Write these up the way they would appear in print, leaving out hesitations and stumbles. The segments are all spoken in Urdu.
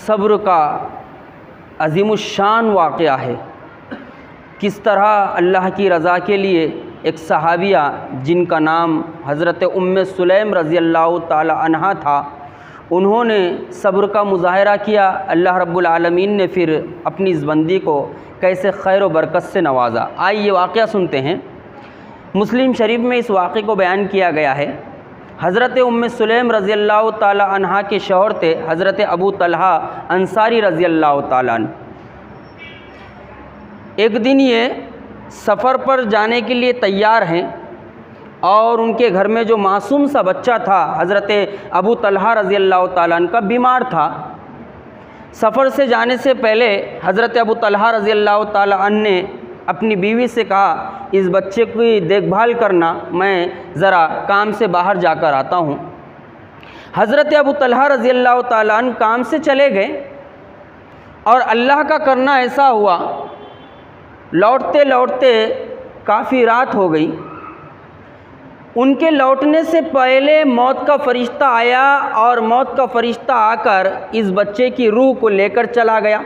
صبر کا عظیم الشان واقعہ ہے۔ کس طرح اللہ کی رضا کے لیے ایک صحابیہ جن کا نام حضرت سلیم رضی اللہ تعالی عنہا تھا، انہوں نے صبر کا مظاہرہ کیا۔ اللہ رب العالمین نے پھر اپنی اس بندی کو کیسے خیر و برکت سے نوازا۔ آئیے واقعہ سنتے ہیں۔ مسلم شریف میں اس واقعے کو بیان کیا گیا ہے۔ حضرت سلیم رضی اللہ تعالی عنہا کے شوہر تھے حضرت ابو طلحہ انصاری رضی اللہ تعالیٰ عنہ۔ ایک دن یہ سفر پر جانے کے لیے تیار ہیں اور ان کے گھر میں جو معصوم سا بچہ تھا حضرت ابو طلحہ رضی اللہ تعالیٰ عنہ کا بیمار تھا۔ سفر سے جانے سے پہلے حضرت ابو طلحہ رضی اللہ تعالیٰ عنہ نے اپنی بیوی سے کہا اس بچے کی دیکھ بھال کرنا، میں ذرا کام سے باہر جا کر آتا ہوں۔ حضرت ابو طلحہ رضی اللہ تعالیٰ عنہ کام سے چلے گئے اور اللہ کا کرنا ایسا ہوا، لوٹتے لوٹتے کافی رات ہو گئی۔ ان کے لوٹنے سے پہلے موت کا فرشتہ آیا اور موت کا فرشتہ آ کر اس بچے کی روح کو لے کر چلا گیا۔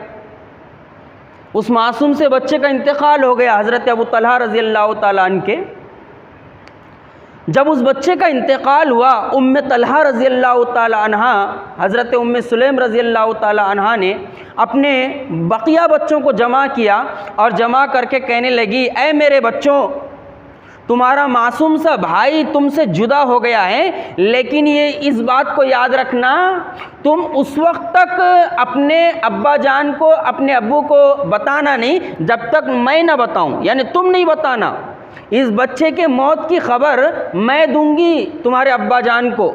اس معصوم سے بچے کا انتقال ہو گیا حضرت ابو طلحہ رضی اللہ تعالیٰ عنہ کے۔ جب اس بچے کا انتقال ہوا، طلحہ رضی اللہ تعالیٰ عنہ حضرت سلیم رضی اللہ تعالیٰ عنہ نے اپنے بقیہ بچوں کو جمع کیا اور جمع کر کے کہنے لگی، اے میرے بچوں، تمہارا معصوم سا بھائی تم سے جدا ہو گیا ہے، لیکن یہ اس بات کو یاد رکھنا تم اس وقت تک اپنے ابا جان کو، اپنے ابو کو بتانا نہیں جب تک میں نہ بتاؤں، یعنی تم نہیں بتانا۔ اس بچے کے موت کی خبر میں دوں گی تمہارے ابا جان کو۔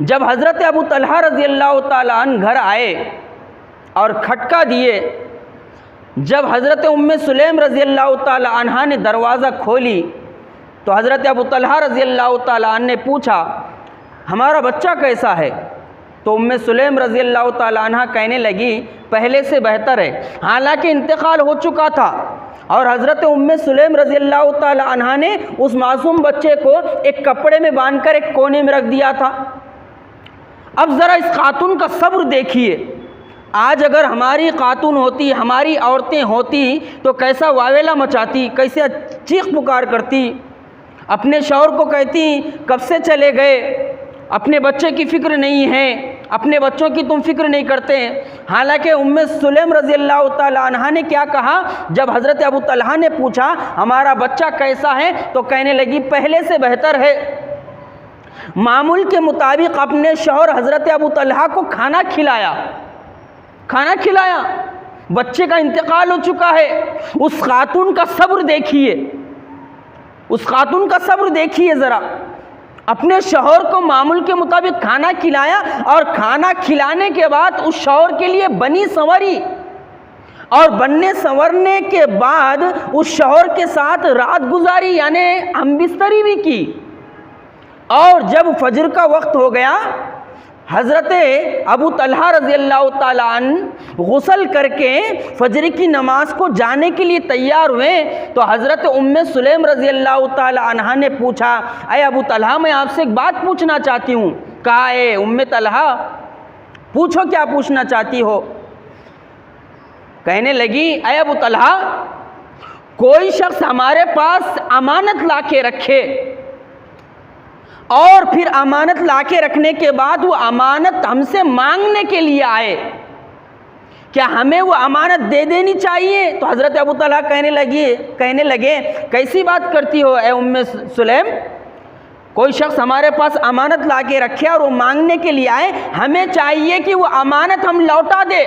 جب حضرت ابو طلحہ رضی اللہ تعالیٰ عنہ گھر آئے اور کھٹکا دیے، جب حضرت سلیم رضی اللہ تعالی عنہا نے دروازہ کھولی تو حضرت ابو طلحہ رضی اللہ تعالی عنہ نے پوچھا ہمارا بچہ کیسا ہے؟ تو سلیم رضی اللہ تعالی عنہ کہنے لگی پہلے سے بہتر ہے، حالانکہ انتقال ہو چکا تھا اور حضرت سلیم رضی اللہ تعالی عنہ نے اس معصوم بچے کو ایک کپڑے میں باندھ کر ایک کونے میں رکھ دیا تھا۔ اب ذرا اس خاتون کا صبر دیکھیے، آج اگر ہماری خاتون ہوتی، ہماری عورتیں ہوتی تو کیسا واویلا مچاتی، کیسے چیخ پکار کرتی، اپنے شوہر کو کہتی کب سے چلے گئے، اپنے بچے کی فکر نہیں ہے، اپنے بچوں کی تم فکر نہیں کرتے۔ حالانکہ سلیم رضی اللہ تعالی عنہ نے کیا کہا جب حضرت ابو طلحہ نے پوچھا ہمارا بچہ کیسا ہے تو کہنے لگی پہلے سے بہتر ہے۔ معمول کے مطابق اپنے شوہر حضرت ابو طلحہ کو کھانا کھلایا، بچے کا انتقال ہو چکا ہے۔ اس خاتون کا صبر دیکھیے، اس خاتون کا صبر دیکھیے ذرا، اپنے شوہر کو معمول کے مطابق کھانا کھلایا اور کھانا کھلانے کے بعد اس شوہر کے لیے بنی سنوری اور بننے سنورنے کے بعد اس شوہر کے ساتھ رات گزاری، یعنی ہم بستری بھی کی۔ اور جب فجر کا وقت ہو گیا، حضرت ابو طلحہ رضی اللہ تعالیٰ عنہ غسل کر کے فجر کی نماز کو جانے کے لیے تیار ہوئے تو حضرت سلیم رضی اللہ تعالیٰ عنہ نے پوچھا اے ابو طلحہ میں آپ سے ایک بات پوچھنا چاہتی ہوں۔ کہا اے طلحہ پوچھو کیا پوچھنا چاہتی ہو؟ کہنے لگی اے ابو طلحہ کوئی شخص ہمارے پاس امانت لا کے رکھے اور پھر امانت لا کے رکھنے کے بعد وہ امانت ہم سے مانگنے کے لیے آئے، کیا ہمیں وہ امانت دے دینی چاہیے؟ تو حضرت ابو طلحہ کہنے لگے کیسی بات کرتی ہو اے سلیم، کوئی شخص ہمارے پاس امانت لا کے رکھے اور وہ مانگنے کے لیے آئے، ہمیں چاہیے کہ وہ امانت ہم لوٹا دے۔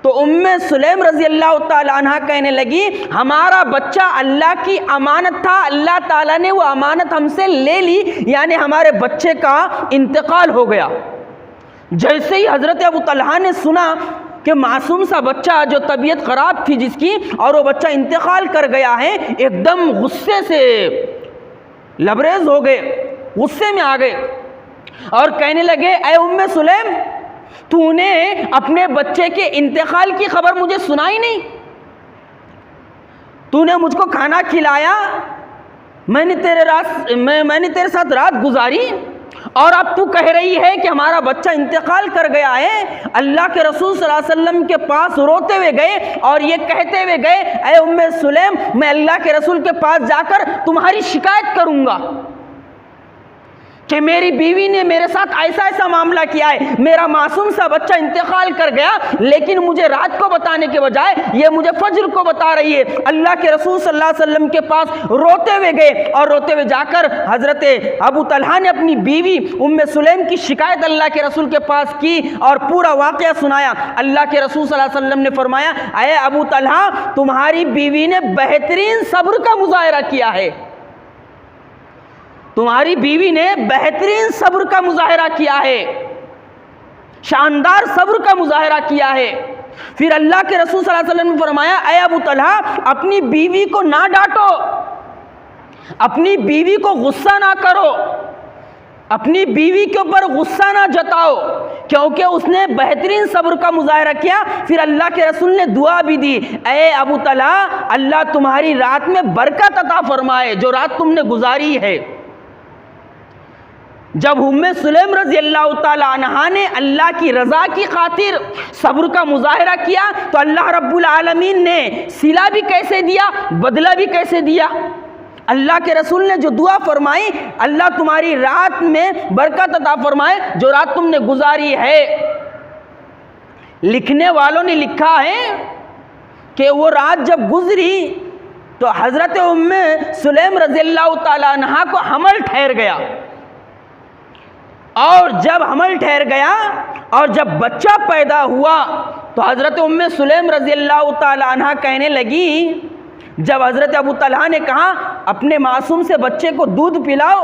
تو سلیم رضی اللہ تعالیٰ عنہ کہنے لگی ہمارا بچہ اللہ کی امانت تھا، اللہ تعالیٰ نے وہ امانت ہم سے لے لی، یعنی ہمارے بچے کا انتقال ہو گیا۔ جیسے ہی حضرت ابو طلحہ نے سنا کہ معصوم سا بچہ جو طبیعت خراب تھی جس کی اور وہ بچہ انتقال کر گیا ہے، ایک دم غصے سے لبریز ہو گئے، غصے میں آ گئے اور کہنے لگے اے سلیم تو نے اپنے بچے کے انتقال کی خبر مجھے سنائی نہیں، تو نے مجھ کو کھانا کھلایا، میں نے تیرے ساتھ رات گزاری اور اب تو کہہ رہی ہے کہ ہمارا بچہ انتقال کر گیا ہے۔ اللہ کے رسول صلی اللہ علیہ وسلم کے پاس روتے ہوئے گئے اور یہ کہتے ہوئے گئے، اے ام سلیم، میں اللہ کے رسول کے پاس جا کر تمہاری شکایت کروں گا کہ میری بیوی نے میرے ساتھ ایسا ایسا معاملہ کیا ہے، میرا معصوم سا بچہ انتقال کر گیا، لیکن مجھے رات کو بتانے کے بجائے یہ مجھے فجر کو بتا رہی ہے۔ اللہ کے رسول صلی اللہ علیہ وسلم کے پاس روتے ہوئے گئے اور روتے ہوئے جا کر حضرت ابو طلحہ نے اپنی بیوی ام سلیم کی شکایت اللہ کے رسول کے پاس کی اور پورا واقعہ سنایا۔ اللہ کے رسول صلی اللہ علیہ وسلم نے فرمایا، اے ابو طلحہ، تمہاری بیوی نے بہترین صبر کا مظاہرہ کیا ہے، تمہاری بیوی نے بہترین صبر کا مظاہرہ کیا ہے، شاندار صبر کا مظاہرہ کیا ہے۔ پھر اللہ کے رسول صلی اللہ علیہ وسلم نے فرمایا، اے ابو طلحہ، اپنی بیوی کو نہ ڈانٹو، اپنی بیوی کو غصہ نہ کرو، اپنی بیوی کے اوپر غصہ نہ جتاؤ، کیونکہ اس نے بہترین صبر کا مظاہرہ کیا۔ پھر اللہ کے رسول نے دعا بھی دی، اے ابو طلحہ، اللہ تمہاری رات میں برکت عطا فرمائے، جو رات تم نے گزاری ہے۔ جب ام سلیم رضی اللہ تعالی عنہا نے اللہ کی رضا کی خاطر صبر کا مظاہرہ کیا تو اللہ رب العالمین نے صلہ بھی کیسے دیا، بدلہ بھی کیسے دیا۔ اللہ کے رسول نے جو دعا فرمائی، اللہ تمہاری رات میں برکت عطا فرمائے جو رات تم نے گزاری ہے۔ لکھنے والوں نے لکھا ہے کہ وہ رات جب گزری تو حضرت ام سلیم رضی اللہ تعالی عنہا کو حمل ٹھہر گیا، اور جب حمل ٹھہر گیا اور جب بچہ پیدا ہوا تو حضرت ام سلیم رضی اللہ تعالی عنہ کہنے لگی، جب حضرت ابو طلحہ نے کہا اپنے معصوم سے بچے کو دودھ پلاؤ،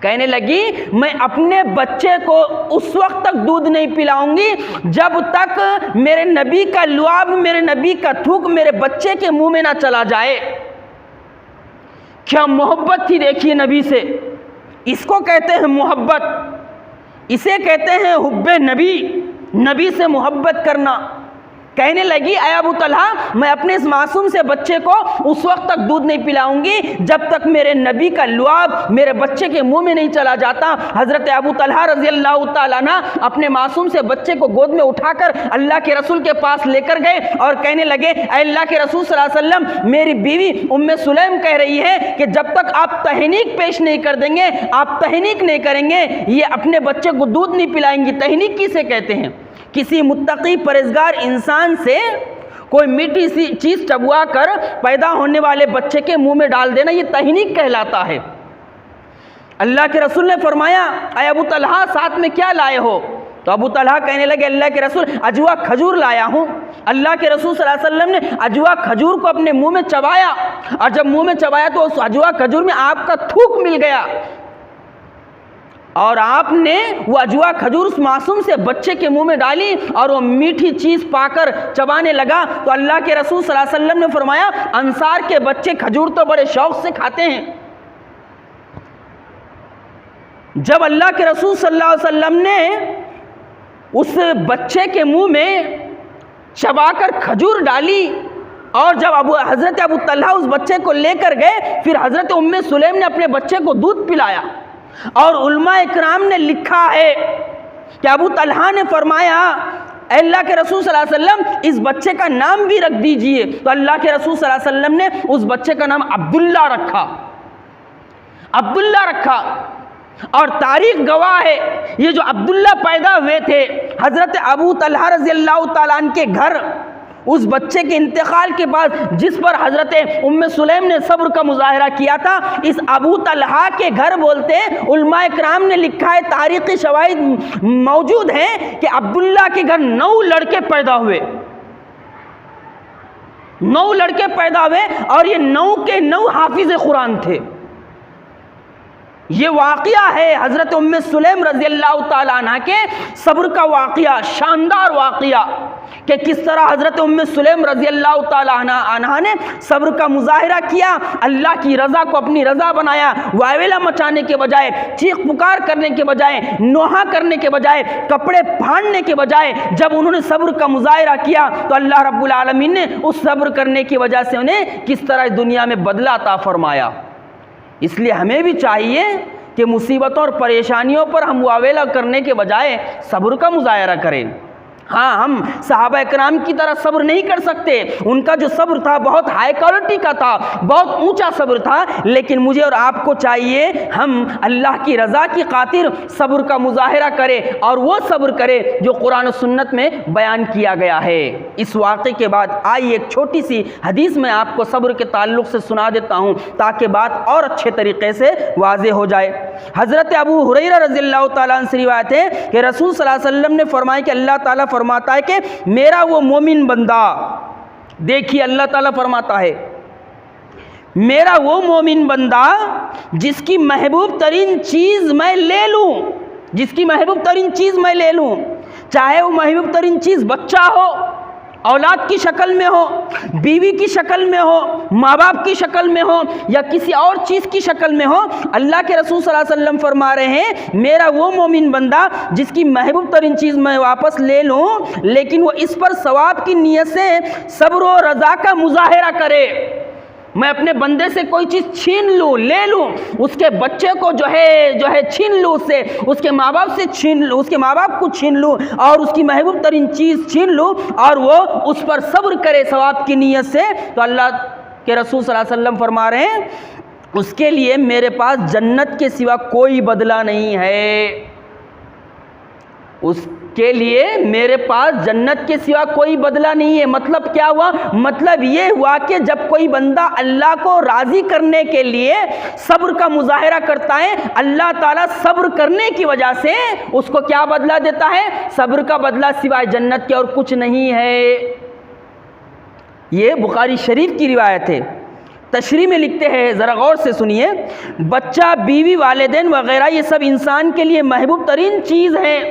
کہنے لگی میں اپنے بچے کو اس وقت تک دودھ نہیں پلاؤں گی جب تک میرے نبی کا لعاب، میرے نبی کا تھوک میرے بچے کے منہ میں نہ چلا جائے۔ کیا محبت تھی دیکھیے نبی سے، اس کو کہتے ہیں محبت، اسے کہتے ہیں حب نبی، نبی سے محبت کرنا۔ کہنے لگی، اے ابو طلحہ، میں اپنے اس معصوم سے بچے کو اس وقت تک دودھ نہیں پلاؤں گی جب تک میرے نبی کا لعاب میرے بچے کے منہ میں نہیں چلا جاتا۔ حضرت ابو طلحہ رضی اللہ تعالیٰ عنہ اپنے معصوم سے بچے کو گود میں اٹھا کر اللہ کے رسول کے پاس لے کر گئے اور کہنے لگے، اے اللہ کے رسول صلی اللہ علیہ وسلم، میری بیوی ام سلیم کہہ رہی ہے کہ جب تک آپ تہنیک پیش نہیں کر دیں گے، آپ تہنیک نہیں کریں گے، یہ اپنے بچے کو دودھ نہیں پلائیں گی۔ تہنیک کسے کہتے ہیں؟ کسی متقی پرہیزگار انسان سے کوئی میٹھی سی چیز چبوا کر پیدا ہونے والے بچے کے منہ میں ڈال دینا، یہ تہنیک کہلاتا ہے۔ اللہ کے رسول نے فرمایا، اے ابو طلحہ، ساتھ میں کیا لائے ہو؟ تو ابو طلحہ کہنے لگے، اللہ کے رسول، اجوا کھجور لایا ہوں۔ اللہ کے رسول صلی اللہ علیہ وسلم نے اجوا کھجور کو اپنے منہ میں چبایا، اور جب منہ میں چبایا تو اس اجوا کھجور میں آپ کا تھوک مل گیا، اور آپ نے وہ اجوا کھجور اس معصوم سے بچے کے منہ میں ڈالی اور وہ میٹھی چیز پا کر چبانے لگا۔ تو اللہ کے رسول صلی اللہ علیہ وسلم نے فرمایا، انصار کے بچے کھجور تو بڑے شوق سے کھاتے ہیں۔ جب اللہ کے رسول صلی اللہ علیہ وسلم نے اس بچے کے منہ میں چبا کر کھجور ڈالی اور جب حضرت ابو طلحہ اس بچے کو لے کر گئے، پھر حضرت ام سلیم نے اپنے بچے کو دودھ پلایا، اور علماء اکرام نے لکھا ہے کہ ابو طلحہ نے فرمایا، اے اللہ کے رسول صلی اللہ علیہ وسلم، اس بچے کا نام بھی رکھ دیجئے۔ تو اللہ کے رسول صلی اللہ علیہ وسلم نے اس بچے کا نام عبداللہ رکھا، عبداللہ رکھا۔ اور تاریخ گواہ ہے، یہ جو عبداللہ پیدا ہوئے تھے حضرت ابو طلحہ رضی اللہ تعالیٰ عنہ کے گھر، اس بچے کے انتقال کے بعد جس پر حضرت ام سلیم نے صبر کا مظاہرہ کیا تھا، اس ابو طلحہ کے گھر بولتے ہیں، علماء اکرام نے لکھا ہے، تاریخی شواہد موجود ہیں کہ عبداللہ کے گھر 9 لڑکے پیدا ہوئے، 9 لڑکے پیدا ہوئے، اور یہ 9 کے 9 حافظ قرآن تھے۔ یہ واقعہ ہے حضرت ام سلیم رضی اللہ تعالیٰ عنہ کے صبر کا واقعہ، شاندار واقعہ، کہ کس طرح حضرت ام سلیم رضی اللہ تعالیٰ عنہ نے صبر کا مظاہرہ کیا، اللہ کی رضا کو اپنی رضا بنایا، وائویلا مچانے کے بجائے، چیخ پکار کرنے کے بجائے، نوحہ کرنے کے بجائے، کپڑے پھاڑنے کے بجائے جب انہوں نے صبر کا مظاہرہ کیا تو اللہ رب العالمین نے اس صبر کرنے کی وجہ سے انہیں کس طرح دنیا میں بدلہ عطا فرمایا۔ اس لیے ہمیں بھی چاہیے کہ مصیبتوں اور پریشانیوں پر ہم واویلا کرنے کے بجائے صبر کا مظاہرہ کریں۔ ہاں، ہم صحابہ اکرام کی طرح صبر نہیں کر سکتے، ان کا جو صبر تھا بہت ہائی کوالٹی کا تھا، بہت اونچا صبر تھا، لیکن مجھے اور آپ کو چاہیے ہم اللہ کی رضا کی خاطر صبر کا مظاہرہ کریں، اور وہ صبر کریں جو قرآن و سنت میں بیان کیا گیا ہے۔ اس واقعے کے بعد آئیے ایک چھوٹی سی حدیث میں آپ کو صبر کے تعلق سے سنا دیتا ہوں تاکہ بات اور اچھے طریقے سے واضح ہو جائے۔ حضرت ابو ہریرہ رضی اللہ تعالیٰ عنہ سے روایت ہے کہ رسول صلی اللہ علیہ وسلم نے فرمایا کہ اللہ تعالیٰ فرماتا ہے کہ میرا وہ مومن بندہ، دیکھیے اللہ تعالیٰ فرماتا ہے میرا وہ مومن بندہ جس کی محبوب ترین چیز میں لے لوں، جس کی محبوب ترین چیز میں لے لوں، چاہے وہ محبوب ترین چیز بچہ ہو، اولاد کی شکل میں ہو، بیوی کی شکل میں ہو، ماں باپ کی شکل میں ہو، یا کسی اور چیز کی شکل میں ہو، اللہ کے رسول صلی اللہ علیہ وسلم فرما رہے ہیں میرا وہ مومن بندہ جس کی محبوب ترین چیز میں واپس لے لوں لیکن وہ اس پر ثواب کی نیت سے صبر و رضا کا مظاہرہ کرے۔ میں اپنے بندے سے کوئی چیز چھین لوں، لے لوں، اس کے بچے کو جو ہے چھین لوں، اس سے اس کے ماں باپ سے چھین لوں، اس کے ماں باپ کو چھین لوں اور اس کی محبوب ترین چیز چھین لوں اور وہ اس پر صبر کرے ثواب کی نیت سے، تو اللہ کے رسول صلی اللہ علیہ وسلم فرما رہے ہیں اس کے لیے میرے پاس جنت کے سوا کوئی بدلہ نہیں ہے، اس کے لیے میرے پاس جنت کے سوا کوئی بدلہ نہیں ہے۔ مطلب کیا ہوا؟ مطلب یہ ہوا کہ جب کوئی بندہ اللہ کو راضی کرنے کے لیے صبر کا مظاہرہ کرتا ہے، اللہ تعالیٰ صبر کرنے کی وجہ سے اس کو کیا بدلہ دیتا ہے؟ صبر کا بدلہ سوائے جنت کے اور کچھ نہیں ہے۔ یہ بخاری شریف کی روایت ہے۔ تشریح میں لکھتے ہیں، ذرا غور سے سنیے، بچہ، بیوی، والدین وغیرہ یہ سب انسان کے لیے محبوب ترین چیز ہیں،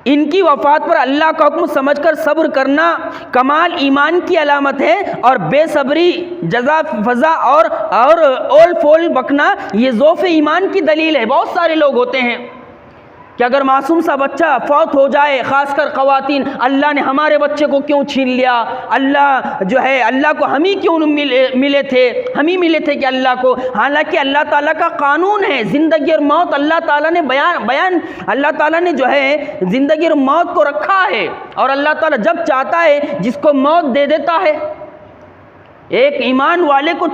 ان کی وفات پر اللہ کا حکم سمجھ کر صبر کرنا کمال ایمان کی علامت ہے، اور بے صبری، جزا فضا اور اول فول بکنا یہ ضعف ایمان کی دلیل ہے۔ بہت سارے لوگ ہوتے ہیں کہ اگر معصوم سا بچہ فوت ہو جائے، خاص کر خواتین، اللہ نے ہمارے بچے کو کیوں چھین لیا، اللہ کو ہم ہی کیوں ملے تھے، ہم ہی ملے تھے کہ اللہ کو، حالانکہ اللہ تعالیٰ کا قانون ہے زندگی اور موت، اللہ تعالیٰ نے اللہ تعالیٰ نے زندگی اور موت کو رکھا ہے، اور اللہ تعالیٰ جب چاہتا ہے جس کو موت دے دیتا ہے۔ ایک ایمان والے کو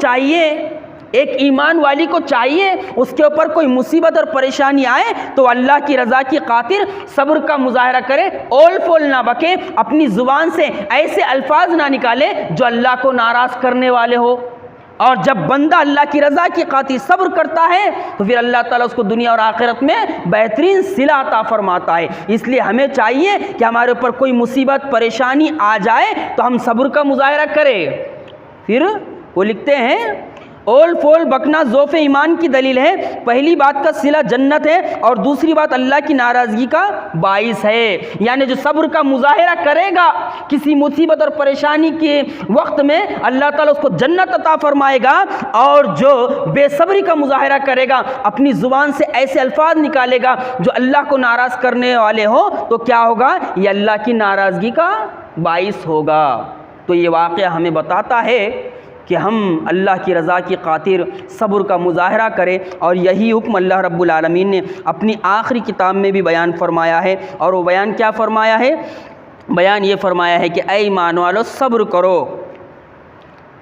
چاہیے اس کے اوپر کوئی مصیبت اور پریشانی آئے تو اللہ کی رضا کی خاطر صبر کا مظاہرہ کرے، اول فول نہ بکے، اپنی زبان سے ایسے الفاظ نہ نکالے جو اللہ کو ناراض کرنے والے ہو۔ اور جب بندہ اللہ کی رضا کی خاطر صبر کرتا ہے تو پھر اللہ تعالیٰ اس کو دنیا اور آخرت میں بہترین صلہ عطا فرماتا ہے۔ اس لیے ہمیں چاہیے کہ ہمارے اوپر کوئی مصیبت پریشانی آ جائے تو ہم صبر کا مظاہرہ کریں۔ پھر وہ لکھتے ہیں اول فول بکنا ضعف ایمان کی دلیل ہے۔ پہلی بات کا صلہ جنت ہے اور دوسری بات اللہ کی ناراضگی کا باعث ہے، یعنی جو صبر کا مظاہرہ کرے گا کسی مصیبت اور پریشانی کے وقت میں اللہ تعالیٰ اس کو جنت عطا فرمائے گا، اور جو بے صبری کا مظاہرہ کرے گا، اپنی زبان سے ایسے الفاظ نکالے گا جو اللہ کو ناراض کرنے والے ہوں، تو کیا ہوگا؟ یہ اللہ کی ناراضگی کا باعث ہوگا۔ تو یہ واقعہ ہمیں بتاتا ہے کہ ہم اللہ کی رضا کی خاطر صبر کا مظاہرہ کریں، اور یہی حکم اللہ رب العالمین نے اپنی آخری کتاب میں بھی بیان فرمایا ہے۔ اور وہ بیان کیا فرمایا ہے؟ بیان یہ فرمایا ہے کہ اے ایمان والو صبر کرو،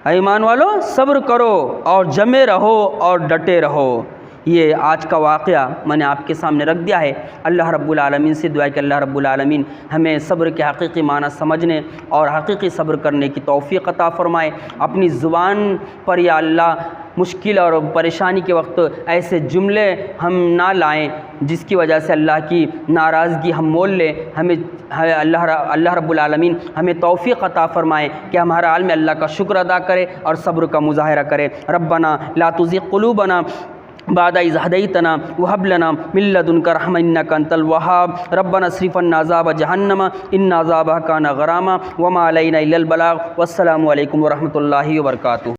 اے ایمان والو صبر کرو اور جمے رہو اور ڈٹے رہو۔ یہ آج کا واقعہ میں نے آپ کے سامنے رکھ دیا ہے۔ اللہ رب العالمین سے دعا ہے کہ اللہ رب العالمین ہمیں صبر کے حقیقی معنی سمجھنے اور حقیقی صبر کرنے کی توفیق عطا فرمائے۔ اپنی زبان پر یا اللہ مشکل اور پریشانی کے وقت ایسے جملے ہم نہ لائیں جس کی وجہ سے اللہ کی ناراضگی ہم مول لیں۔ ہمیں اللہ رب العالمین ہمیں توفیق عطا فرمائے کہ ہم ہر حال میں اللہ کا شکر ادا کرے اور صبر کا مظاہرہ کرے۔ ربنا لا تزغ قلوبنا بعد إذ هديتنا وهب لنا من لدنك رحمة إنك أنت الوهاب ربنا اصرف عنا عذاب جهنم إن عذابها كان غراما وما علينا إلا البلاغ والسلام عليكم ورحمة الله وبركاته۔